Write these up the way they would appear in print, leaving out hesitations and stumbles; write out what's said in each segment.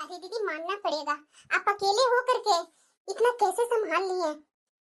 अरे दीदी मानना पड़ेगा, आप अकेले हो करके इतना कैसे संभाल लिए।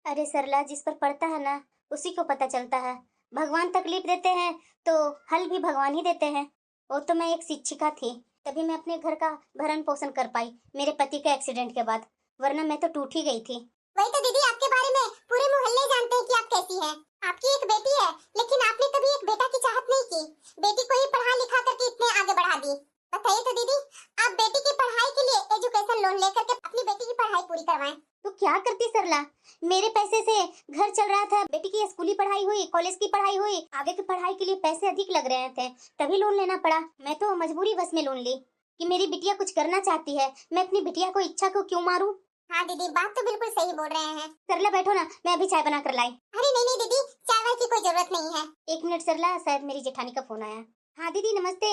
अरे सरला, जिस पर पड़ता है ना उसी को पता चलता है। भगवान तकलीफ देते हैं तो हल भी भगवान ही देते हैं। वो तो मैं एक शिक्षिका थी, तभी मैं अपने घर का भरण पोषण कर पाई मेरे पति के एक्सीडेंट के बाद, वरना मैं तो टूट ही गई थी। वही तो दीदी, आपके बारे में पूरे मोहल्ले जानते हैं कि आप कैसी हैं। आपकी एक बेटी है, लेकिन आपने कभी एक बेटा की चाहत नहीं की, बेटी को ही पढ़ा लिखा करके इतने आगे बढ़ा दी। बताइए तो दीदी, आप बेटी की पढ़ाई के लिए एजुकेशन लोन लेकर के अपनी बेटी की पढ़ाई पूरी करवाएं। तो क्या करती सरला, मेरे पैसे से घर चल रहा था, बेटी की स्कूली पढ़ाई हुई, कॉलेज की पढ़ाई हुई, आगे की पढ़ाई के लिए पैसे अधिक लग रहे थे, तभी लोन लेना पड़ा। मैं तो मजबूरी बस में लोन ली कि मेरी बिटिया कुछ करना चाहती है, मैं अपनी बिटिया को इच्छा को क्यों मारूं। हाँ दीदी, बात तो बिल्कुल सही बोल रहे हैं। सरला बैठो ना, मैं अभी चाय बना कर लाई। अरे नहीं नहीं दीदी, चाय वाय की कोई जरूरत नहीं है। 1 मिनट सरला, शायद मेरी जेठानी का फोन आया। हाँ दीदी नमस्ते।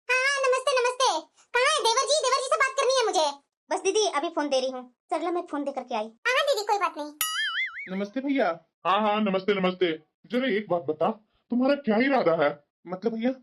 हाँ नमस्ते नमस्ते। कहाँ है देवर जी? देवर जी से बात करनी है मुझे। बस दीदी अभी फोन दे रही हूँ। सरला मैं फोन दे करके आई। हाँ दीदी कोई बात नहीं। नमस्ते भैया। हाँ हाँ नमस्ते नमस्ते। जरा एक बात बता, तुम्हारा क्या इरादा है? मतलब भैया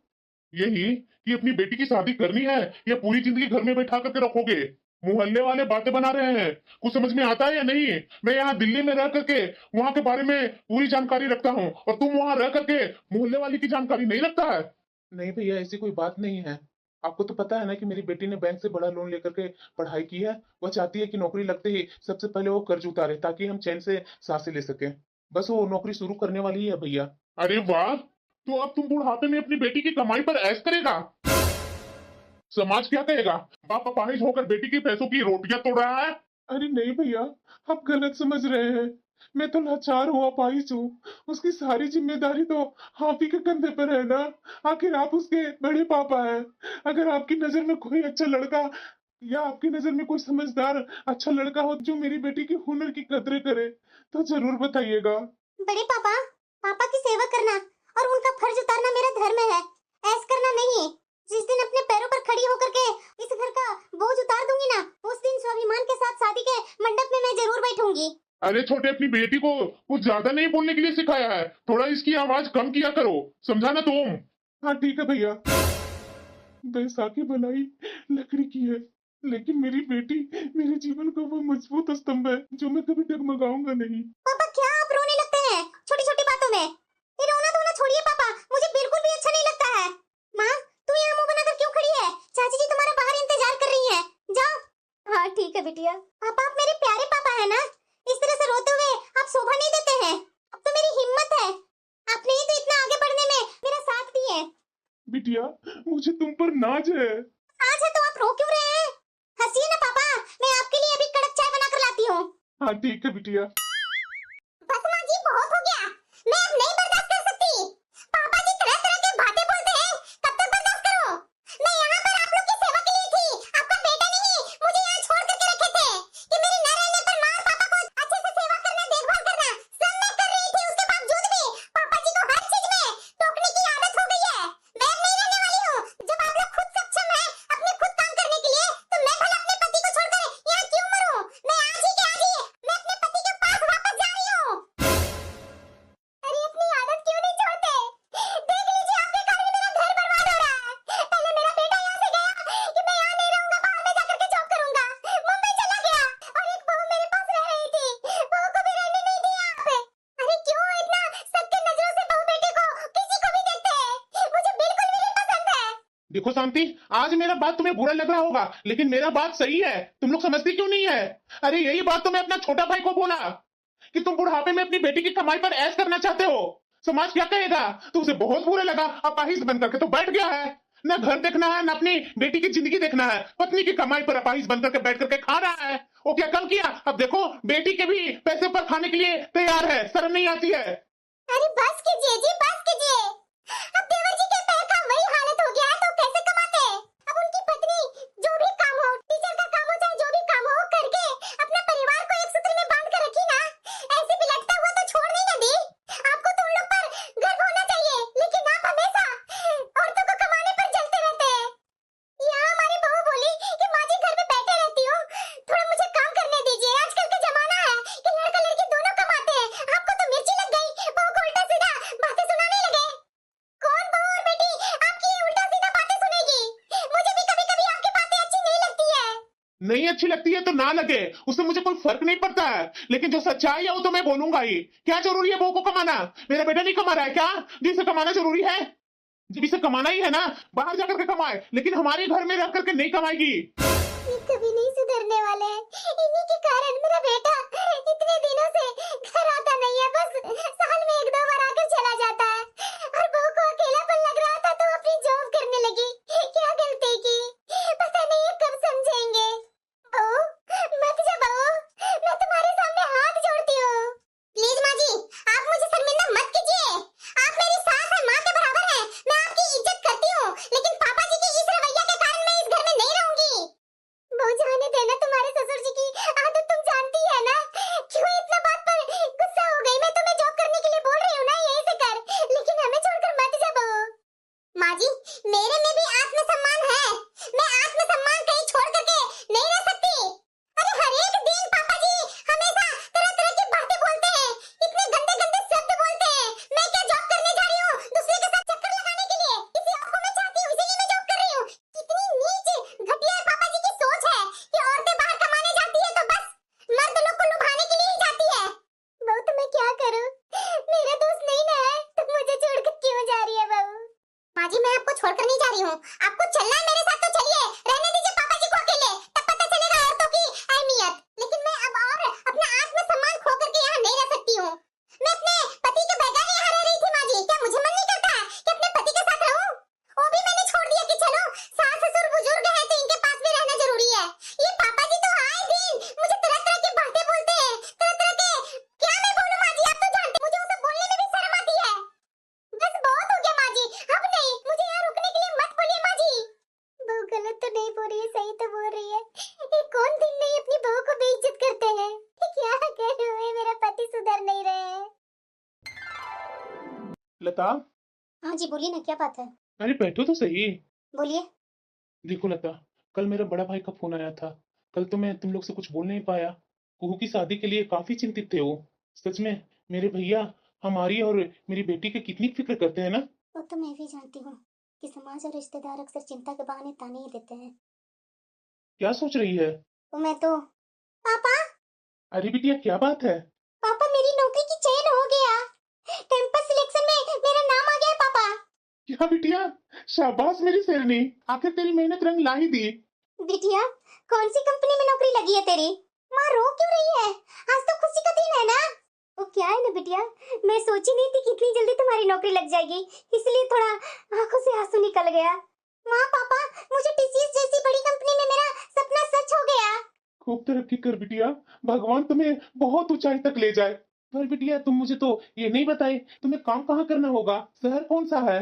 यही कि अपनी बेटी की शादी करनी है या पूरी जिंदगी घर में बैठा करके रखोगे? मोहल्ले वाले बातें बना रहे हैं, कुछ समझ में आता है या नहीं? मैं यहाँ दिल्ली में रह करके वहाँ के बारे में पूरी जानकारी रखता हूँ और तुम वहाँ रह करके मोहल्ले वाली की जानकारी नहीं रखता है। नहीं भैया, ऐसी कोई बात नहीं है। आपको तो पता है ना कि मेरी बेटी ने बैंक से बड़ा लोन लेकर के पढ़ाई की है। वह चाहती है कि नौकरी लगते ही सबसे पहले वो कर्ज उतारे ताकि हम चैन से सांसें ले सके। बस वो नौकरी शुरू करने वाली है भैया। अरे वाह, तो अब तुम बुढ़ापे में अपनी बेटी की कमाई पर ऐश करेगा? समाज क्या कहेगा? बाप अपाहिज होकर बेटी की पैसों की रोटियां तोड़ रहा है। अरे नहीं भैया, आप गलत समझ रहे हैं। मैं तो लाचार हूँ, अपाहिज हूँ। उसकी सारी जिम्मेदारी तो आप ही के कंधे पर है ना। आखिर आप उसके बड़े पापा हैं। अगर आपकी नजर में कोई अच्छा लड़का या आपकी नजर में कोई समझदार अच्छा लड़का हो जो मेरी बेटी की हुनर की कदर करे तो जरूर बताइएगा। बड़े पापा, पापा की सेवा करना और उनका फर्ज उतारना मेरा धर्म है, ऐस करना नहीं। जिस दिन अपने पैरों पर खड़ी होकर के इस घर का बोझ उतार दूंगी ना, उस दिन स्वाभिमान के साथ शादी के मंडप में मैं जरूर बैठूंगी। अरे छोटे, अपनी बेटी को कुछ ज्यादा नहीं बोलने के लिए सिखाया है, थोड़ा इसकी आवाज कम किया करो, समझा ना तुम? हाँ ठीक है भैया। बैसाखी बनाई लकड़ी की है, लेकिन मेरी बेटी मेरे जीवन का वो मजबूत स्तंभ है जो मैं कभी डगमगाऊंगा नहीं। पापा क्या आप रोने लगते हैं छोटी छोटी बातों में? ये रोना धोना छोड़िए पापा, मुझे बिल्कुल भी अच्छा नहीं लगता है। माँ, तू यहाँ मुंह बनाकर क्यों खड़ी है? चाची जी तुम्हारा बाहर इंतजार कर रही है, जाओ। हाँ ठीक है बिटिया। पापा आप मेरे प्यारे पापा है ना, इस तरह से रोते हुए आप शोभा नहीं देते हैं। अब तो मेरी हिम्मत है, आपने ही तो इतना आगे बढ़ने में मेरा साथ दिए। बिटिया, मुझे तुम पर नाज है। आज है तो आप रो क्यों रहे हैं? हंसिए ना पापा, मैं आपके लिए अभी कड़क चाय बना कर लाती हूँ। हाँ ठीक है बिटिया। बस माँ जी, बहुत हो गया, मैं अब नहीं बर्दाश्त कर सकती। पापा जी तरह तरह के बातें बोलते हैं, कब तक बर्दाश्त करो? मैं यहाँ पर आप लोग की सेवा के लिए थी, आपका बेटा नहीं मुझे यहाँ छोड़ करके रखे थे कि मेरे न रहने पर माँ और पापा को अच्छे से सेवा करना, देखभाल करना सब मैं कर रही थी। उसके बावजूद भी पापा जी को हर चीज में टोकने की आदत हो गई है। मैं अब नहीं रहने वाली हूँ। जब आप लोग खुद सक्षम है अपने खुद काम करने के लिए, तो मैं भला अपने पति को छोड़कर यहाँ क्यों मरूं? मैं आज ही के आज ही मैं अपने पति के पास वापस जा रही हूँ। अरे अपनी आदत क्यों नहीं छोड़ते? देख लीजिए, आपके कारण मेरा घर बर्बाद हो रहा है। पहले मेरा बेटा यहाँ से गया कि मैं यहाँ नहीं रहूंगा, बाहर में जाकर के जॉब करूंगा, मुंबई चला गया। और एक बहू मेरे पास रह रही थी, बहू को भी रहने नहीं दिया आपने। अरे क्यों इतना सबके नजरों से बहू बेटे को किसी को भी देखते हैं? मुझे बिल्कुल भी नहीं पसंद है। देखो शांति, आज मेरा बात तुम्हें बुरा लग रहा होगा, लेकिन मेरा बात सही है। तुम लोग समझती क्यों नहीं है? अरे यही बात तो मैं अपना छोटा भाई को बोला कि तुम बुढ़ापे में अपनी बेटी की कमाई पर ऐश करना चाहते हो। समाज क्या कहेगा? तो उसे बहुत बुरा लगा, अपाहिज बन करके तो बैठ गया है। न घर देखना है, न अपनी बेटी की जिंदगी देखना है, पत्नी की कमाई पर अपाहिज बन करके बैठ करके खा रहा है। वो क्या कम किया? अब देखो बेटी के भी पैसे पर खाने के लिए तैयार है, शर्म नहीं आती है? अरे बस कीजिए जी, बस कीजिए। अब देवर जी के पैर का वही हालत हो गया है तो कैसे कमाते? अब उनकी पत्नी जो भी काम हो, टीचर का काम हो चाहे जो भी काम हो, करके अपना परिवार को एक सूत्र में बांध कर रखी ना। ऐसे बिलखता हुआ तो छोड़ नहीं ना दी। आपको तो उन लोग पर गर्व होना चाहिए, लेकिन आप हमेशा औरतों को कमाने पर जलते रहते हैं। यहाँ हमारी बहू बोली कि माँ जी घर में बैठे रहती हो, थोड़ा मुझे काम करने दीजिए। आजकल का जमाना है कि लड़का लड़की दोनों कमाते हैं। आपको तो मिर्ची लग गई, बहू को उल्टा सीधा बातें सुनाने लगे। कौन बहू नहीं अच्छी लगती है तो ना लगे, उससे मुझे कोई फर्क नहीं पड़ता है, लेकिन जो सच्चाई है वो तो मैं बोलूंगा ही। क्या जरूरी है बहू को कमाना? मेरा बेटा नहीं कमा रहा है क्या? जिसे कमाना जरूरी है, जब इसे कमाना ही है ना, बाहर जाकर के कमाए, लेकिन हमारे घर में रह करके नहीं कमाएगी। ये कभी नहीं सुधरने वाले हैं। इन्हीं के कारण मेरा बेटा इतने दिनों से घर आता नहीं है, बस साल में एक दो बार आकर चला जाता है। और बहू को अकेलापन लग रहा था तो अपनी जॉब करने लगी। क्या गलती की, पता नहीं ये कब समझेंगे। बहू मत जा बहू, मैं तुम्हारे सामने हाथ जोड़ती हूँ। प्लीज माँ जी, आप मुझे शर्मिंदा मत कीजिए। आप मेरी सास है, माँ के बराबर है। मैं आपकी इज्जत करती हूँ, लेकिन पापा जी के इस रवैया के कारण मैं इस घर में नहीं रहूंगी। वो जाने देना, तुम्हारे ससुर जी की आदत तुम जानती है ना। क्यों इतना बात पर गुस्सा हो गई? मैं तुम्हें जॉब करने के लिए बोल रही हूँ ना, यही से कर, लेकिन हमें छोड़कर मत जा बहू। माँ जी, मेरे में भी आत्मसम्मान है। मैं आत्मसम्मान कहीं छोड़ करके नहीं रह सकती। अरे हर एक दिन पापा जी हमेशा तरह तरह की बातें बोलते हैं, इतने गंदे गंदे शब्द बोलते हैं। मैं क्या जॉब करने जा रही हूँ दूसरे के साथ चक्कर लगाने के लिए? इसी आपको मैं चाहती हूँ, इसीलिए मैं जॉब कर रही हूँ। कितनी नीच घटिया पापा जी की सोच है कि औरतें बाहर कमाने जाती है तो बस मर्द लोग को लुभाने के लिए ही जाती है। बहू तो मैं क्या करूँ, मेरा दोस्त नहीं ना है, तुम मुझे छोड़कर क्यों जा रही है बहू? माँ जी, मैं आपको छोड़कर नहीं जा रही हूँ। आपको चलना है मेरे साथ तो चलिए, रहने दीजिए पापा जी को अकेले, तब पता चलेगा औरतों की अहमियत। लेकिन मैं अब और अपना आत्मसम्मान खो करके यहाँ नहीं रह सकती हूँ। मैं अपने पति के बगैर यहाँ रह रही थी माँ जी। क्या मुझे मन नहीं करता है कि अपने पति के साथ रहूं? वो भी मैंने छोड़ दिया कि चलो सास ससुर बुजुर्ग हैं तो इनके पास भी रहना जरूरी है। ये पापा जी तो आए दिन मुझे तरह तरह की बातें बोलते हैं, तरह तरह के। क्या मैं बोलूं माँ जी, आप तो जानते, मुझे उसे बोलने में भी शर्म आती है। बस बहुत हो गया माँ जी, अब नहीं, मुझे यहाँ रुकने के लिए मत बोलिए माँ जी। बहू गलत तो नहीं बोल रही है, सही तो बोल रही है। ये कौन दिन नहीं अपनी बहू को बेइज्जत करते हैं। ये क्या करूं मैं, मेरा पति सुधर नहीं रहे हैं। लता, हाँ जी बोलिए ना, क्या बात है? अरे बैठो तो सही। बोलिए। देखो लता, कल मेरा बड़ा भाई का फोन आया था। कल तो मैं तुम लोग से कुछ बोल नहीं पाया। कुहू की शादी के लिए काफी चिंतित थे वो। सच में मेरे भैया हमारी और मेरी बेटी की कितनी फिक्र करते हैं ना। वो तो मैं भी जानती हूँ कि समाज और रिश्तेदार अक्सर चिंता के बहाने ताने ही देते हैं। क्या सोच रही है? तो मैं तो पापा, अरे बिटिया क्या बात है? पापा मेरी नौकरी की चयन हो गया। कैंपस सिलेक्शन में मेरा नाम आ गया है पापा। क्या बिटिया, शाबाश मेरी शेरनी, आखिर तेरी मेहनत रंग ला ही दी। बिटिया, कौन सी कंपनी में नौकरी लगी है तेरी? माँ रो क्यों रही है? आज तो खुशी का दिन है ना। वो क्या है ना बिटिया, मैं सोची नहीं थी कि इतनी जल्दी तुम्हारी नौकरी लग जाएगी, इसलिए थोड़ा आंखों से आंसू निकल गया। माँ पापा, मुझे टीसीएस जैसी बड़ी कंपनी में मेरा सपना सच हो गया। खूब तरक्की कर बिटिया, भगवान तुम्हें बहुत ऊंचाई तक ले जाए। पर बिटिया तुम मुझे तो ये नहीं बताए तुम्हें काम कहाँ करना होगा, शहर कौन सा है?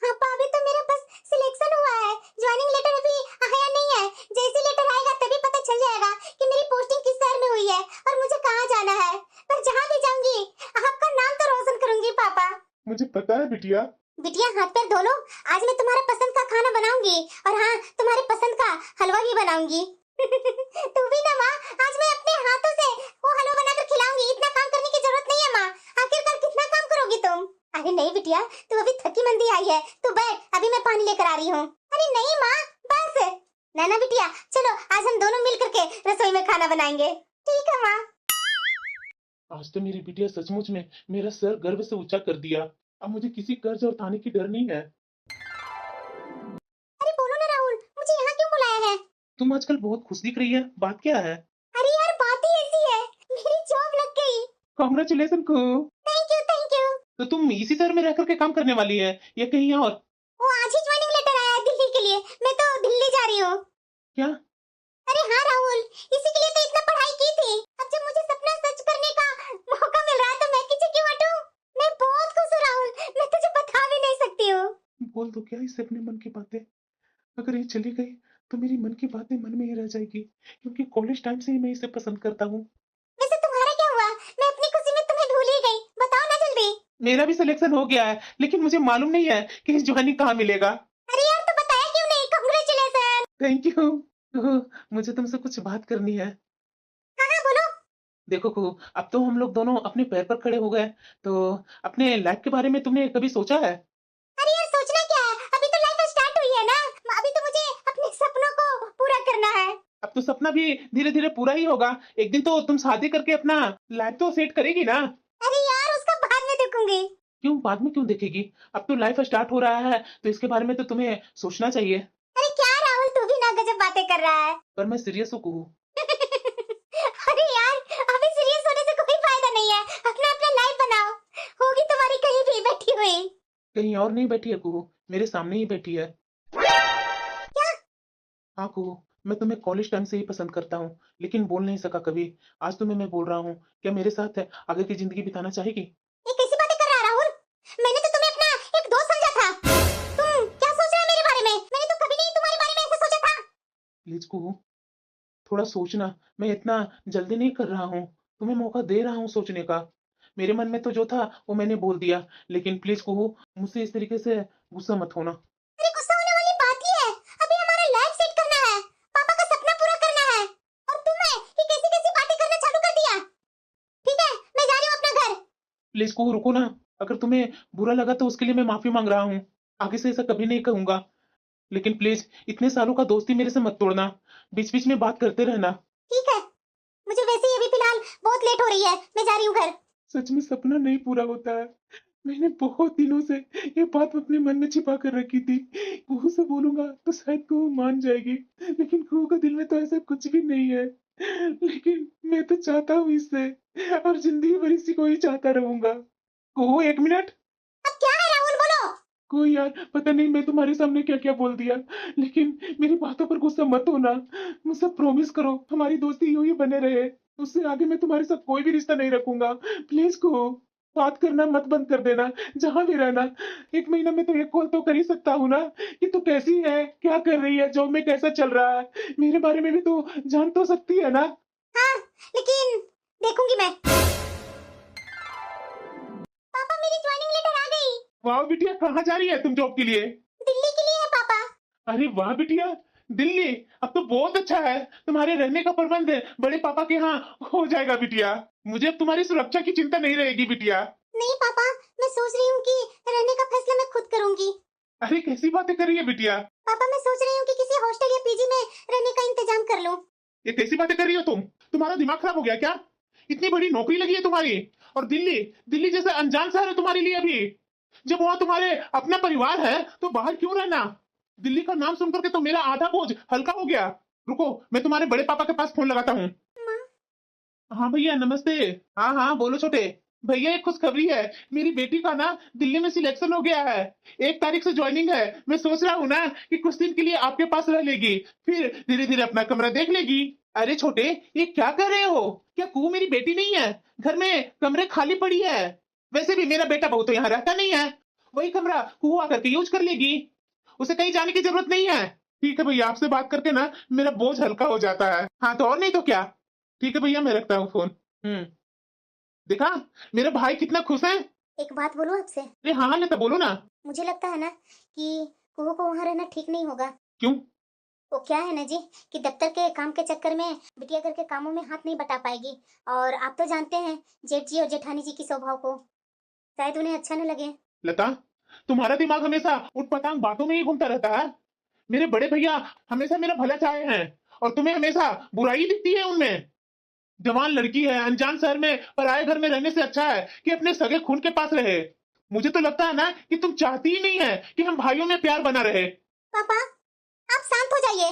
हाँ अभी तो मेरा बस सिलेक्शन हुआ है, ज्वाइनिंग लेटर अभी आया नहीं है। जैसे लेटर आएगा तभी पता चल जाएगा कि मेरी पोस्टिंग किस शहर में हुई है और मुझे कहाँ जाना है। पर जहाँ भी जाऊंगी आपका नाम तो रोशन करूंगी पापा। मुझे पता है बिटिया। बिटिया हाथ पैर धो लो, आज मैं तुम्हारा पसंद का खाना बनाऊंगी और हाँ तुम्हारे पसंद का हलवा भी बनाऊंगी। तू भी ना माँ, आज मैं अपने हाथों से वो हलवा बनाकर खिलाऊंगी। इतना काम करने की जरूरत नहीं है माँ, आखिरकार कितना काम करोगी तुम? अरे नहीं बिटिया, तू अभी थकी मंदी आई है, तू बैठ, अभी मैं पानी लेकर आ रही हूँ। अरे नहीं माँ बस। ना बिटिया चलो, आज हम दोनों मिल करके रसोई में खाना बनाएंगे। ठीक है माँ। आज तो मेरी बिटिया सचमुच में मेरा सर गर्व से ऊंचा कर दिया। अब मुझे किसी कर्ज और ताने की डर नहीं है। अरे बोलो ना राहुल, मुझे यहाँ क्यों बुलाया है? तुम आजकल बहुत खुश दिख रही है, बात क्या है? अरे यार बात ही ऐसी है, मेरी जॉब लग गई। कॉन्ग्रेचुलेशन को। Thank you thank you. तो तुम इसी शहर में रह करके काम करने वाली है या कहीं और? वो आज ही ज्वाइनिंग लेटर आया है दिल्ली के लिए, मैं तो दिल्ली जा रही हूँ। क्या? अरे हाँ राहुल, इसी के लिए तो इतना पढ़ाई की थी। अब जब मुझे सपना सच करने का मौका मिल रहा है तो मैं पीछे क्यों हटूं? मैं बहुत खुश हूँ राहुल, मैं तुझे बता भी नहीं सकती हूँ। बोल दो क्या इसे अपने मन की बातें। अगर ये चली गई तो मेरी मन की बातें मन में ही रह जाएगी, क्योंकि कॉलेज टाइम से ही मैं इसे पसंद करता हूँ। वैसे तुम्हारा क्या हुआ? मैं अपनी खुशी में तुम्हें भूल ही गई, बताओ ना जल्दी। मेरा भी सिलेक्शन हो गया है, लेकिन मुझे मालूम नहीं है कि इस ज्वाइनिंग कहाँ मिलेगा। अरे यार तो बताया क्यों नहीं? कांग्रेचुलेशन। Thank you. मुझे तुमसे कुछ बात करनी है। हाँ हाँ बोलो। देखो कुहू, अब तो हम लोग दोनों अपने पैर पर खड़े हो गए, तो अपने लाइफ के बारे में तुमने कभी सोचा है? अरे यार सोचना क्या है, अभी तो लाइफ स्टार्ट हुई है ना। अभी तो मुझे अपने सपनों को पूरा करना है। अब अब तो सपना भी धीरे धीरे पूरा ही होगा। एक दिन तो तुम शादी करके अपना लाइफ तो सेट करेगी ना। अरे यार उसका बाद में देखूंगी। क्यों बाद में क्यों देखेगी? अब तो लाइफ स्टार्ट हो रहा है तो इसके बारे में तो तुम्हें सोचना चाहिए। अरे क्या राहुल, तू भी ना गजब बातें कर रहा है। पर मैं सीरियस हूँ कुहू। अरे यार अभी सीरियस होने से कोई फायदा नहीं है, अपना अपना लाइफ बनाओ। होगी तुम्हारी कहीं भी बैठी हुई। कहीं और नहीं बैठी है कुहू, मेरे सामने ही बैठी है। क्या? हाँ कुहू, मैं तुम्हें कॉलेज टाइम से ही पसंद करता हूँ, लेकिन बोल नहीं सका कभी। आज तुम्हें मैं बोल रहा हूँ, क्या मेरे साथ आगे की जिंदगी बिताना चाहेगी? ये कैसी बातें कर रहा है राहुल? मैंने तो तुम्हें अपना एक दोस्त समझा था। तुम क्या सोच रहे हो मेरे बारे में? मैंने तो कभी नहीं तुम्हारे बारे में ऐसा सोचा था। प्लीज कुहू, थोड़ा सोचना। मैं इतना जल्दी नहीं कर रहा हूँ, तुम्हें मौका दे रहा हूँ सोचने का। मेरे मन में तो जो था वो मैंने बोल दिया, लेकिन प्लीज कुहू, मुझसे इस तरीके से गुस्सा मत होना। अरे गुस्सा होने वाली बात ही है। अभी हमारा लाइफ सेट करना है, पापा का सपना पूरा करना है, और तुमने ये कैसी कैसी बातें करना चालू कर दिया। ठीक है मैं जा रही हूँ अपना घर। प्लीज कुहू रुको ना। अगर तुम्हें बुरा लगा तो उसके लिए मैं माफी मांग रहा हूँ। आगे से ऐसा कभी नहीं कहूंगा, लेकिन प्लीज इतने सालों का दोस्ती मेरे से मत तोड़ना। बीच बीच में बात करते रहना। ठीक है, मुझे वैसे ही अभी फिलहाल बहुत लेट हो रही है, मैं जा रही हूँ घर। सच में सपना नहीं पूरा होता है। मैंने बहुत दिनों से ये बात अपने मन में छिपा कर रखी थी। कुहू से बोलूंगा तो शायद कुहू मान जाएगी, लेकिन कुहू का दिल में तो ऐसा कुछ भी नहीं है। लेकिन मैं तो चाहता हूँ इससे, और जिंदगी भर इसी को ही चाहता रहूंगा। कुहू एक मिनट। अब क्या है राहुल, बोलो। कोई यार, पता नहीं मैं तुम्हारे सामने क्या क्या बोल दिया, लेकिन मेरी बातों पर गुस्सा मत होना। मुझसे प्रॉमिस करो हमारी दोस्ती यूं ही बने रहे। उससे आगे मैं तुम्हारे साथ कोई भी रिश्ता नहीं रखूंगा। प्लीज को बात करना मत बंद कर देना, जहां भी रहना। एक महीना में तो एक कॉल तो कर ही सकता हूँ ना कि तू कैसी है, क्या कर रही है, जॉब में कैसा चल रहा है, मेरे बारे में भी तो जान तो सकती है ना। हाँ लेकिन देखूंगी मैं। पापा मेरी ज्वाइनिंग लेटर आ गई। वाह बिटिया, कहाँ जा रही है तुम जॉब के लिए? दिल्ली के लिए है पापा। अरे वाह बिटिया, दिल्ली! अब तो बहुत अच्छा है। तुम्हारे रहने का प्रबंध बड़े पापा के यहाँ हो जाएगा बिटिया। मुझे अब तुम्हारी सुरक्षा की चिंता नहीं रहेगी बिटिया। नहीं पापा, मैं सोच रही हूँ कि रहने का फैसला मैं खुद करूंगी। अरे कैसी बातें कर रही है बिटिया? पापा मैं सोच रही हूँ कि किसी हॉस्टल या पीजी में रहने का इंतजाम कर लूं। ये कैसी बातें कर रही हो तुम? तुम्हारा दिमाग खराब हो गया क्या? इतनी बड़ी नौकरी लगी है तुम्हारी, और दिल्ली दिल्ली जैसा अनजान शहर है तुम्हारे लिए अभी। जब वहां तुम्हारे अपना परिवार है तो बाहर क्यों रहना? दिल्ली का नाम सुनकर के तो मेरा आधा बोझ हल्का हो गया। रुको, मैं तुम्हारे बड़े पापा के पास फोन लगाता हूँ। माँ। हाँ भैया नमस्ते। हाँ हाँ बोलो छोटे भैया, एक खुशखबरी है। मेरी बेटी का ना दिल्ली में सिलेक्शन हो गया है। 1 तारीख से ज्वाइनिंग है। मैं सोच रहा हूँ ना कि कुछ दिन के लिए आपके पास रह लेगी, फिर धीरे धीरे अपना कमरा देख लेगी। अरे छोटे, ये क्या कर रहे हो? क्या कुहू मेरी बेटी नहीं है? घर में कमरे खाली पड़ी है। वैसे भी मेरा बेटा बहू तो यहाँ रहता नहीं है, वही कमरा कुहू आकर के यूज कर लेगी। उसे कहीं जाने की जरूरत नहीं है। ठीक है भैया, आपसे बात करके ना मेरा बोझ हल्का हो जाता है। हाँ तो और नहीं तो क्या। ठीक है भैया, मैं रखता हूँ फोन। देखा मेरे भाई कितना खुश है। एक बात बोलूं आपसे? अरे हाँ लता बोलो ना। मुझे लगता है ना कि कुहू को वहाँ रहना ठीक नहीं होगा। क्यों? वो क्या है ना जी कि दफ्तर के काम के चक्कर में बिटिया घर के कामों में हाथ नहीं बटा पाएगी, और आप तो जानते हैं जेठ जी और जेठानी जी की स्वभाव को, शायद उन्हें अच्छा न लगे। लता, तुम्हारा दिमाग हमेशा उठपटांग बातों में ही घूमता रहता है। मेरे बड़े भैया हमेशा मेरा भला चाहे हैं, और तुम्हें हमेशा बुराई दिखती है उनमें। जवान लड़की है, अनजान शहर में पराये घर में रहने से अच्छा है कि अपने सगे खून के पास रहे। मुझे तो लगता है ना कि तुम चाहती ही नहीं है कि हम भाइयों में प्यार बना रहे। पापा आप शांत हो जाइए,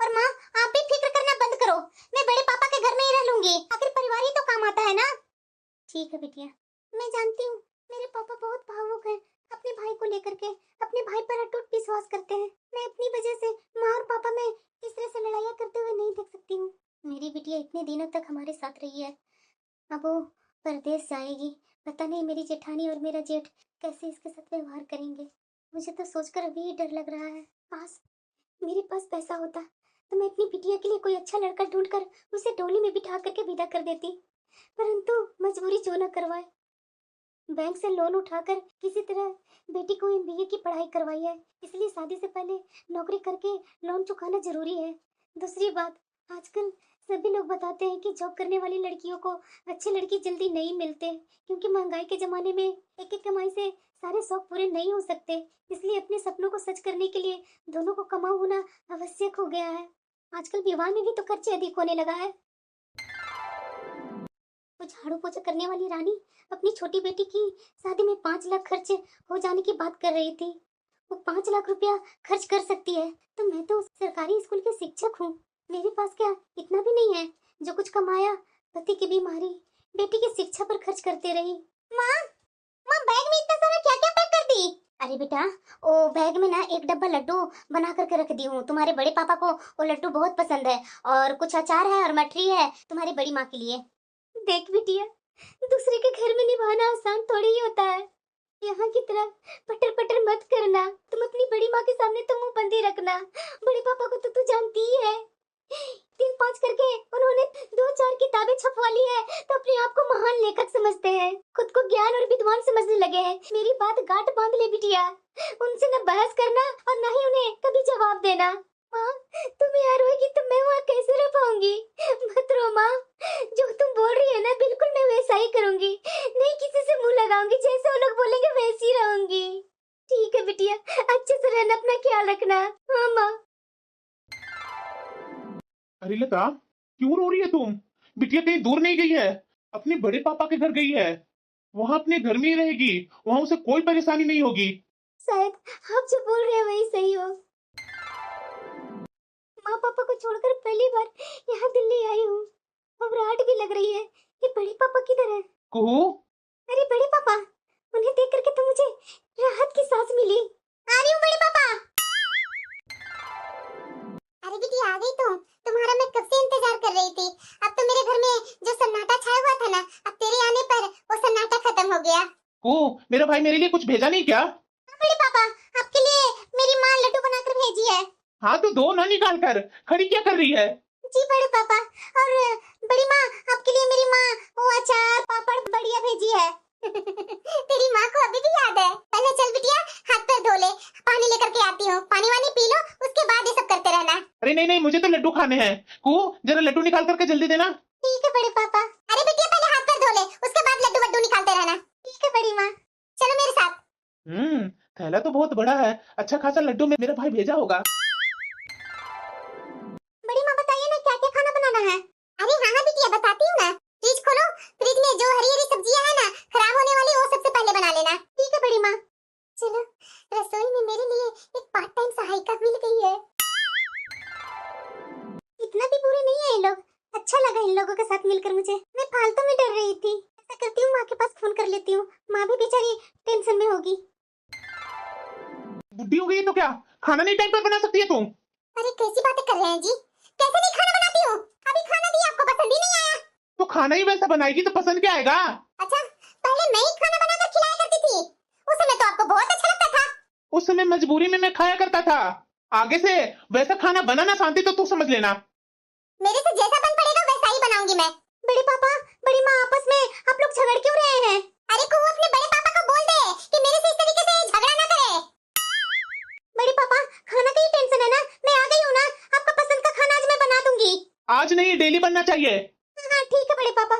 और माँ आप भी फिक्र करना बंद करो। मैं बड़े पापा के घर में ही रह लूंगी, आखिर परिवार ही तो काम आता है ना। ठीक है बिटिया, मैं जानती हूँ मेरे पापा बहुत भावुक हैं, अपने भाई को लेकर के अपने भाई पर अटूट विश्वास करते हैं। मैं अपनी वजह से माँ और पापा में इस तरह से लड़ाइयाँ करते हुए नहीं देख सकती हूँ। मेरी बिटिया इतने दिनों तक हमारे साथ रही है, अब वो परदेश जाएगी। पता नहीं मेरी जेठानी और मेरा जेठ कैसे इसके साथ व्यवहार करेंगे। मुझे तो सोचकर अभी ही डर लग रहा है। मेरे पास पैसा होता तो मैं अपनी बिटिया के लिए कोई अच्छा लड़का ढूंढकर उसे डोली में बिठा करके विदा कर देती, परंतु मजबूरी जो न करवाए। बैंक से लोन उठाकर किसी तरह बेटी को एमबीए की पढ़ाई करवाई है, इसलिए शादी से पहले नौकरी करके लोन चुकाना जरूरी है। दूसरी बात, आजकल सभी लोग बताते हैं कि जॉब करने वाली लड़कियों को अच्छे लड़की जल्दी नहीं मिलते, क्योंकि महंगाई के जमाने में एक एक कमाई से सारे शौक पूरे नहीं हो सकते। इसलिए अपने सपनों को सच करने के लिए दोनों को कमाऊ होना आवश्यक हो गया है। आजकल विवाह में भी तो खर्चे अधिक होने लगा है। वो झाड़ू पोछा करने वाली रानी अपनी छोटी बेटी की शादी में 5 लाख खर्च हो जाने की बात कर रही थी। वो 5 लाख रुपया खर्च कर सकती है, तो मैं तो सरकारी स्कूल के शिक्षक हूँ। मेरे पास क्या इतना भी नहीं है। जो कुछ कमाया पति की बीमारी, बेटी की शिक्षा पर खर्च करते रही। माँ, बैग में इतना सारा क्या क्या पैक कर दी? अरे बेटा, ओ बैग में ना एक डब्बा लड्डू बना करके रख दी हूँ। तुम्हारे बड़े पापा को वो लड्डू बहुत पसंद है, और कुछ अचार है और मठरी है तुम्हारी बड़ी माँ के लिए। देख बिटिया, दूसरे के घर में निभाना आसान थोड़ी ही होता है। यहाँ की तरह पटर पटर मत करना। तुम अपनी बड़ी माँ के सामने तो मुंह बंदी रखना। बड़े पापा को तो तू जानती ही है, 3-5 करके उन्होंने 2-4 किताबें छपवा ली है, तो अपने आप को महान लेखक समझते हैं, खुद को ज्ञान और विद्वान समझने लगे हैं। मेरी बात गांठ बांध ले बिटिया, उनसे न बहस करना और न ही उन्हें कभी जवाब देना। माँ, तुम यहाँ रोएगी तो मैं वहाँ कैसे रह पाऊंगी? मत रो माँ, जो तुम बोल रही है ना बिल्कुल मैं वैसा ही करूंगी। नहीं किसी से मुंह लगाऊंगी, जैसे वो लोग बोलेंगे वैसी रहूंगी। ठीक है बिटिया, अच्छे से रहना, अपना ख्याल रखना। हाँ माँ। अरे लता, क्यों रो रही है तुम? बिटिया कहीं दूर नहीं गई है, अपने बड़े पापा के घर गई है। वहां अपने घर में ही रहेगी, वहां उसे कोई परेशानी नहीं होगी। शायद आप जो बोल रहे हैं वही सही हो। माँ पापा को छोड़कर पहली बार यहाँ दिल्ली आई हूँ। घबराहट भी लग रही है। ये बड़े पापा किधर है? कुहू, अरे बड़े पापा, उन्हें देख करके तो मुझे राहत की सांस मिली। आ रही हूँ बड़े पापा। अरे बेटी आ गई तुम। तुम्हारा मैं कब से इंतजार कर रही थी। अब तो मेरे घर में जो सन्नाटा छाया हुआ था ना, अब तेरे आने पर वो सन्नाटा खत्म हो गया। कुहू, मेरा भाई मेरे लिए कुछ भेजा नहीं क्या? हाँ बड़े पापा, आपके लिए मेरी माँ लड्डू बनाकर भेजी है। हाँ तो दो ना, निकाल कर। खड़ी क्या कर रही है? जी बड़े पापा, और बड़ी माँ आपके लिए मेरी माँ वो अचार पापड़ बढ़िया भेजी है। तेरी माँ को अभी भी याद है। पहले चल बिटिया, हाथ पैर धो ले, पानी लेकर के आती हूँ। पानी वानी पी लो, उसके बाद ये सब करते रहना। अरे नहीं नहीं, मुझे तो लड्डू खाने हैं। कुहू, जरा लड्डू निकाल करके जल्दी देना। ठीक है बड़े पापा। अरे बिटिया पहले हाथ पैर धो ले, उसके बाद लड्डू वड्डू निकालते रहना। ठीक है बड़ी माँ, चलो मेरे साथ। थैला तो बहुत बड़ा है, अच्छा खासा लड्डू में मेरा भाई भेजा होगा। बड़ी माँ बताइए ना क्या क्या खाना बनाना है। अरे हाँ हाँ बिटिया बताती हूँ ना। फ्रिज खोलो, फ्रिज में जो हरी हरी सब्जियां है ना खराब होने वाली, वो सबसे पहले बना लेना। ठीक है बड़ी माँ। चलो, रसोई में मेरे लिए एक पार्ट टाइम सहायिका मिल गई है। इतना भी बुरे नहीं है ये लोग। अच्छा लगा इन लोगों के साथ मिलकर मुझे। मैं फालतू में डर रही थी। ऐसा करती हूँ, माँ के पास फोन कर लेती हूँ। माँ भी बेचारी टेंशन में होगी। बुद्धि हो गई है तो क्या खाना नहीं टाइम पर बना सकती है तुम? अरे कैसी बातें कर रहे हैं जी? कैसे नहीं खाना बनाती हूँ? अभी खाना दिया आपको पसंद ही नहीं आया। तो खाना ही वैसा बनाएगी तो पसंद क्या आएगा? अच्छा, पहले मैं ही खाना बनाकर खिलाया करती थी। उस समय तो आपको बहुत अच्छा लगता था। उस समय मजबूरी में मैं खाया करता था। आगे से वैसा खाना बनाना शांति तो तू समझ लेना। मेरे से जैसा बन पड़ेगा वैसा ही बनाऊंगी मैं। बड़े पापा, बड़ी माँ, आपस में आप लोग झगड़ क्यों रहे हैं? अरे को अपने बड़े पापा को बोल दे कि मेरे से इस तरीके से झगड़ा ना करे। बड़े पापा, खाना की टेंशन है ना, मैं आ गई हूँ ना। आपका पसंद का खाना आज मैं बना दूंगी। आज नहीं, डेली बनना चाहिए। हाँ ठीक है बड़े पापा।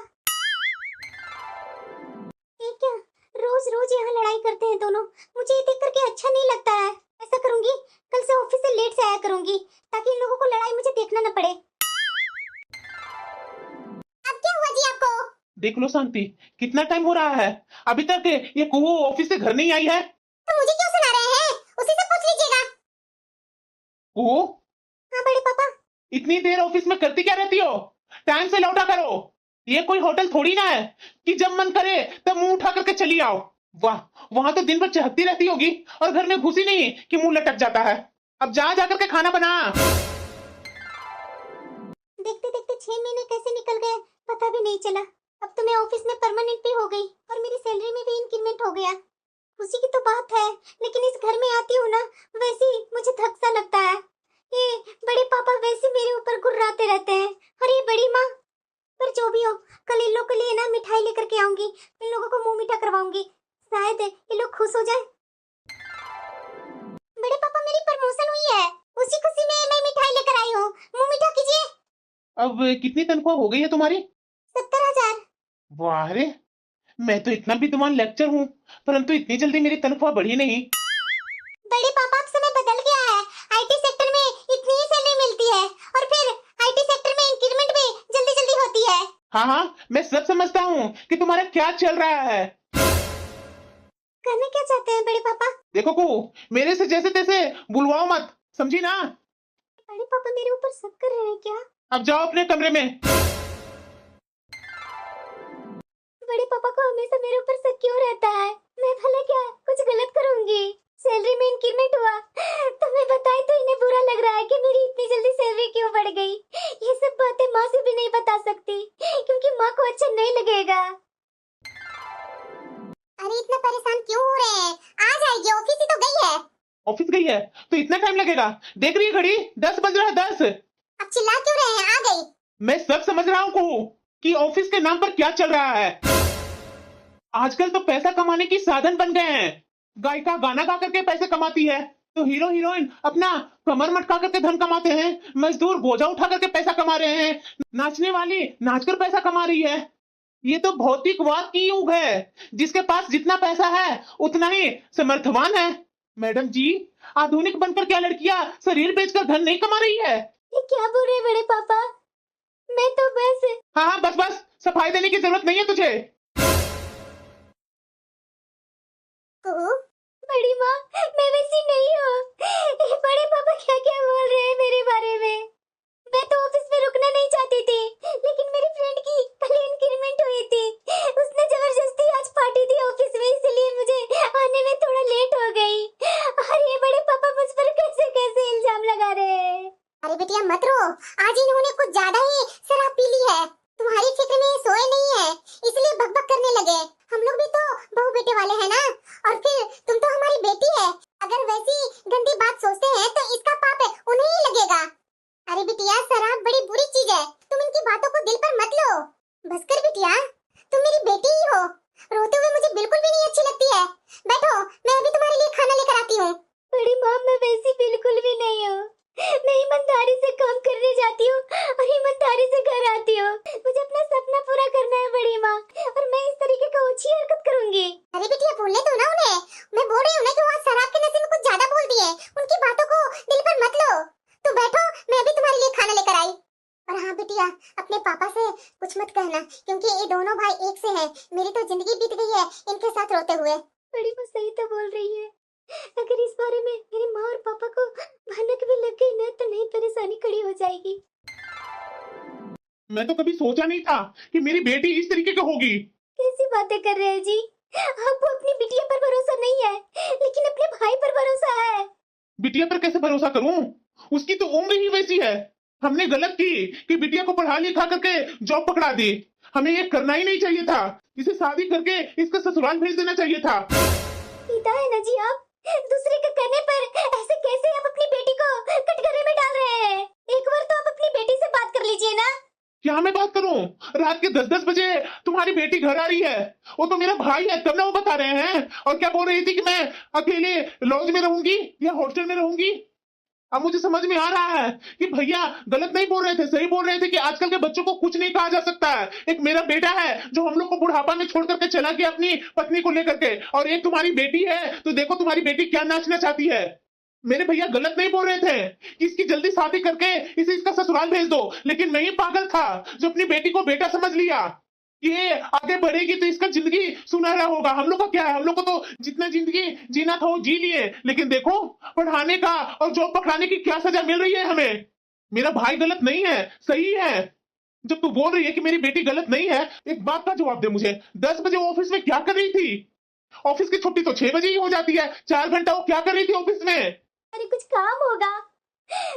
ये क्या, रोज रोज यहाँ लड़ाई करते हैं दोनों। मुझे ये देख करके अच्छा नहीं लगता है। ऐसा करूंगी, कल से ऑफिस से लेट से आया करूंगी, ताकि इन लोगों को लड़ाई मुझे देखना न पड़े। अब क्या हुआ जी आपको? देख लो शांति, कितना टाइम हो रहा है, अभी तक ये कुहू ऑफिस से घर नहीं आई है। तो मुझे क्यों सुना रहे हैं? उसी से पूछ लीजिएगा। कुहू, हाँ बड़े पापा। इतनी देर ऑफिस में करती क्या रहती हो? टाइम से लौटा करो। ये कोई होटल थोड़ी ना है कि जब मन करे तब मुंह उठा करके चली आओ। वाह, वहां तो दिन भर चहकती रहती होगी और घर में घुसी नहीं कि मुंह लटक जाता है। अब जा जाकर के खाना बना। देखते देखते 6 महीने कैसे निकल गए पता भी नहीं चला। अब तो मैं ऑफिस में परमानेंट भी हो गई और मेरी सैलरी में भी इंक्रीमेंट हो गया। खुशी की तो बात है, लेकिन इस घर में आती हूँ ना, वैसे ही मुझे धक सा लगता है। ये बड़े पापा वैसे मेरे ऊपर गुर्राते रहते हैं, और ये बड़ी माँ। पर जो भी हो, कल इन लोग के लिए ना मिठाई लेकर के आऊंगी। इन लोगों को मुंह मीठा करवाऊंगी, शायद ये लोग खुश हो जाए। बड़े पापा, मेरी प्रमोशन हुई है, उसी खुशी में मैं मिठाई लेकर आई हूँ। मुंह मीठा कीजिए। अब कितनी तनख्वाह हो गई है तुम्हारी? 70,000। वाह रे, मैं तो इतना विद्वान लेक्चर हूँ, परंतु इतनी जल्दी मेरी तनख्वाह बढ़ी नहीं। बड़े पापा, अब समय बदल गया है। आईटी सेक्टर में इतनी ही सैलरी मिलती है, और फिर हाँ हाँ, मैं सब समझता हूँ कि तुम्हारा क्या चल रहा है। करना क्या चाहते हैं बड़े पापा? देखो कुहू, मेरे से जैसे तैसे बुलवाओ मत, समझी ना। बड़े पापा मेरे ऊपर शक कर रहे हैं क्या? अब जाओ अपने कमरे में। बड़े पापा को हमेशा मेरे ऊपर शक क्यों रहता है? मैं भला क्या कुछ गलत करूंगी? सैलरी में इंक्रीमेंट हुआ तो मैं बताई तो इन्हें बुरा लग रहा है कि मेरी इतनी जल्दी सैलरी क्यों बढ़ गई। ये सब बातें माँ से भी नहीं बता सकती क्योंकि माँ को अच्छा नहीं लगेगा। अरे इतना परेशान क्यों हो रहे हैं? आ जाएगी, ऑफिस ही तो गई है। ऑफिस गई है तो इतना टाइम लगेगा? देख रही है घड़ी, 10 बज रहा है, 10। अब चिल्ला क्यों रहे हैं? आ गई। मैं सब समझ रहा हूँ कुहू कि ऑफिस के नाम पर क्या चल रहा है। आजकल तो पैसा कमाने की साधन बन गए हैं। गायिका गाना गा करके पैसे कमाती है, तो हीरो हीरोइन अपना कमर मटका करके धन कमाते हैं, मजदूर बोझा उठा करके पैसा कमा रहे हैं, नाचने वाली नाचकर पैसा कमा रही है। ये तो भौतिकवाद की युग है, जिसके पास जितना पैसा है उतना ही समर्थवान है। मैडम जी, आधुनिक बनकर क्या लड़कियां शरीर बेचकर धन नहीं कमा रही है? ये क्या बोल रहे हैं बड़े पापा? मैं तो बस हाँ हाँ, बस बस, सफाई देने की जरूरत नहीं है तुझे। कुहू, बड़ी माँ, मैं वैसी नहीं हूँ। ये बड़े पापा क्या क्या बोल रहे हैं मेरे बारे में? मैं तो ऑफिस में रुकना नहीं चाहती थी, लेकिन मेरी फ्रेंड की कल इंक्रीमेंट हुई थी। उसने जबरदस्ती आज पार्टी दी ऑफिस में, इसलिए मुझे आने में थोड़ा लेट हो गई। और ये बड़े पापा मुझ पर कैसे कैसे इल्जाम लगा रहे हैं। अरे बेटिया मत रो, आज इन्होंने कुछ ज्यादा ही शराब पी ली है। तुम्हारी फिक्र में ये सोए नहीं है, इसलिए बकबक करने लगे। हम लोग भी तो बहू बेटे वाले हैं ना, और फिर तुम तो हमारी बेटी है। अगर वैसी गंदी बात सोचते हैं तो इसका पाप है उन्हें ही लगेगा। अरे बिटिया, शराब बड़ी बुरी चीज है, तुम इनकी बातों को दिल पर मत लो। बस कर बिटिया, तुम मेरी बेटी ही हो। रोते हुए मुझे बिल्कुल भी नहीं अच्छी लगती है। बैठो, मैं अभी तुम्हारे लिए खाना लेकर आती हूँ। बड़ी माँ, मैं वैसी बिल्कुल भी नहीं हूँ। मैं ईमानदारी से काम करने जाती हूँ और ईमानदारी से घर आती हूँ। मुझे अपना सपना पूरा करना है बड़ी माँ, और मैं इस तरीके का ओछी हरकत करूंगी। अरे बिटिया, बोलने दो ना उन्हें। मैं बोल रही हूँ ना कि वो आज शराब के नशे में कुछ ज्यादा बोल दिए। उनकी बातों को दिल पर मत लो। तुम बैठो, मैं अभी तुम्हारे लिए खाना लेकर आई। और हाँ बिटिया, अपने पापा से कुछ मत कहना, क्योंकि ये दोनों भाई एक से हैं। मेरी तो जिंदगी बीत गई है इनके साथ रोते हुए। बड़ी माँ सही तो बोल रही है। अगर इस बारे में मेरी माँ और पापा को भनक भी लग गई ना, तो नई परेशानी खड़ी हो जाएगी। मैं तो कभी सोचा नहीं था कि मेरी बेटी इस तरीके की होगी। कैसी बातें कर रहे हैं जी? आपको अपनी बिटिया पर भरोसा नहीं है, लेकिन अपने भाई पर भरोसा है। बिटिया पर कैसे भरोसा करूं? उसकी तो उम्र ही वैसी है। हमने गलत की कि बिटिया को पढ़ा लिखा करके जॉब पकड़ा दी। हमें ये करना ही नहीं चाहिए था। इसे शादी करके इसका ससुराल भेज देना चाहिए था। पिता है ना जी आप, दूसरे के कहने पर ऐसे कैसे आप अपनी बेटी को कटघरे में डाल रहे हैं? एक बार तो आप अपनी बेटी से बात कर लीजिए ना। क्या मैं बात करूं? रात के 10-10 बजे तुम्हारी बेटी घर आ रही है। वो तो मेरा भाई है, तब ना वो बता रहे हैं। और क्या बोल रही थी कि मैं अकेले लॉज में रहूंगी या हॉस्टल में रहूंगी। अब मुझे समझ में आ रहा है कि भैया गलत नहीं बोल रहे थे, सही बोल रहे थे कि आजकल के बच्चों को कुछ नहीं कहा जा सकता है। एक मेरा बेटा है जो हम लोग को बुढ़ापा में छोड़ करके चला गया अपनी पत्नी को लेकर के, और एक तुम्हारी बेटी है, तो देखो तुम्हारी बेटी क्या नाचना चाहती है। मेरे भैया गलत नहीं बोल रहे थे कि इसकी जल्दी शादी करके इसे इसका ससुराल भेज दो, लेकिन मैं ही पागल था जो अपनी बेटी को बेटा समझ लिया। ये आगे बढ़ेगी तो इसका जिंदगी सुनहरा होगा। हम लोग का क्या है, हम लोग को तो जितना जिंदगी जीना था वो जी लिए, लेकिन देखो पढ़ाने का और जॉब पकड़ाने की क्या सजा मिल रही है हमें। मेरा भाई गलत नहीं है, सही है। जब तू बोल रही है कि मेरी बेटी गलत नहीं है, एक बात का जवाब दे मुझे, 10 बजे वो ऑफिस में क्या कर रही थी? ऑफिस की छुट्टी तो 6 बजे ही हो जाती है, 4 घंटा वो क्या कर रही थी ऑफिस में? अरे कुछ काम होगा,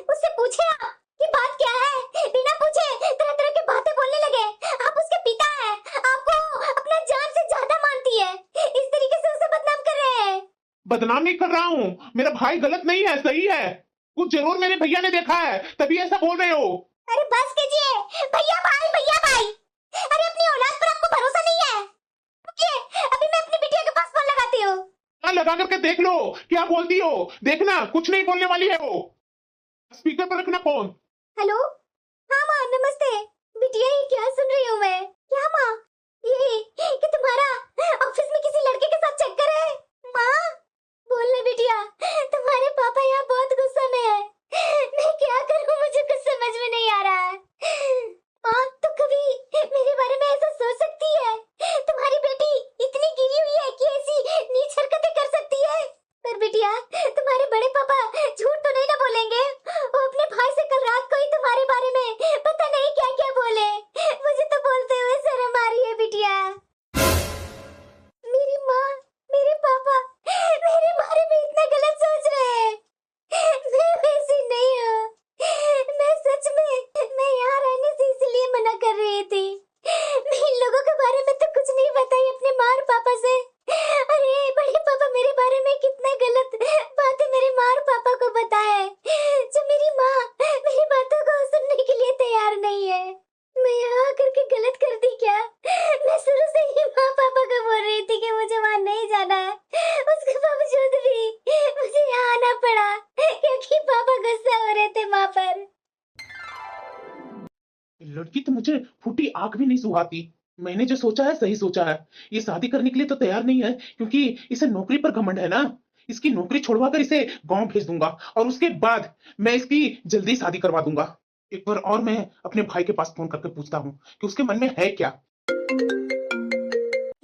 उससे पूछे आप कि बात क्या है। बिना पूछे तरह तरह की बातें बोलने लगे। आप उसके पिता हैं, आपको अपना जान से ज्यादा मानती है, इस तरीके से उसे बदनाम कर रहे हैं। बदनाम नहीं कर रहा हूँ, मेरा भाई गलत नहीं है, सही है। कुछ जरूर मेरे भैया ने देखा है तभी ऐसा बोल रहे हो। अरे बस कीजिए, भैया भाई भैया भाई। अरे अपनी औलाद पर आपको भरोसा नहीं है? रुकिए, अभी मैं अपनी बिटिया के पास फोन लगाती हूँ। लगा करके देख लो क्या बोलती हो, देखना कुछ नहीं बोलने वाली है वो। स्पीकर पर रखना फोन। हेलो, हाँ माँ नमस्ते। बिटिया ये क्या सुन रही हूँ मैं? क्या माँ, ये कि तुम्हारा ऑफिस में किसी लड़के के साथ चक्कर है? माँ बोलना बिटिया, तुम्हारे पापा यहाँ बहुत गुस्सा में है। मैं क्या करूँ, मुझे कुछ समझ में नहीं आ रहा है। माँ तो कभी मेरे बारे लड़की तो मुझे फूटी आंख भी नहीं सुहाती। मैंने जो सोचा है सही सोचा है। ये शादी करने के लिए तो तैयार नहीं है, क्योंकि इसे नौकरी पर घमंड है ना। इसकी नौकरी छुड़वा कर इसे गांव भेज दूंगा, और उसके बाद मैं इसकी जल्दी शादी करवा दूंगा। एक बार और मैं अपने भाई के पास फोन करके पूछता हूँ कि उसके मन में है क्या।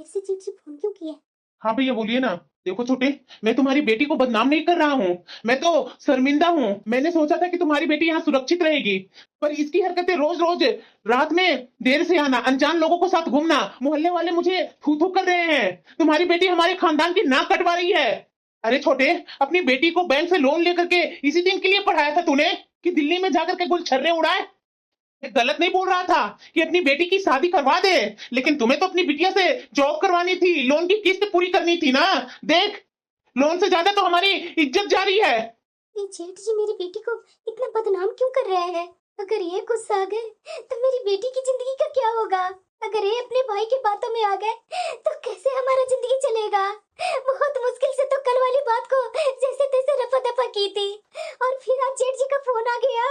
ऐसे चिड़चिड़ फोन क्यों किया? हाँ भैया बोलिए ना। देखो छोटे, मैं तुम्हारी बेटी को बदनाम नहीं कर रहा हूँ, मैं तो शर्मिंदा हूँ। मैंने सोचा था कि तुम्हारी बेटी यहाँ सुरक्षित रहेगी, पर इसकी हरकतें रोज रोज रात में देर से आना, अनजान लोगों को साथ घूमना, मोहल्ले वाले मुझे थू थू कर रहे हैं। तुम्हारी बेटी हमारे खानदान की नाक कटवा रही है। अरे छोटे, अपनी बेटी को बैंक से लोन लेकर के इसी दिन के लिए पढ़ाया था तूने कि दिल्ली में जाकर के गुलछर्रे उड़ाए? मैं गलत नहीं बोल रहा था कि अपनी बेटी की शादी करवा दे, लेकिन तुम्हें तो अपनी बिटिया से जॉब करवानी थी, लोन की किस्त पूरी करनी थी ना। देख, लोन से ज्यादा तो हमारी इज्जत जा रही है। ये जेठ जी मेरी बेटी को इतना बदनाम क्यों कर रहे हैं? अगर ये गुस्सा आ गए तो मेरी बेटी की जिंदगी का क्या होगा? अगर ये अपने भाई की बातों में आ गए तो कैसे हमारा जिंदगी चलेगा? बहुत मुश्किल से तो कल वाली बात को जैसे तैसे रफा दफा की थी, और फिर आज जेठ जी का फोन आ गया।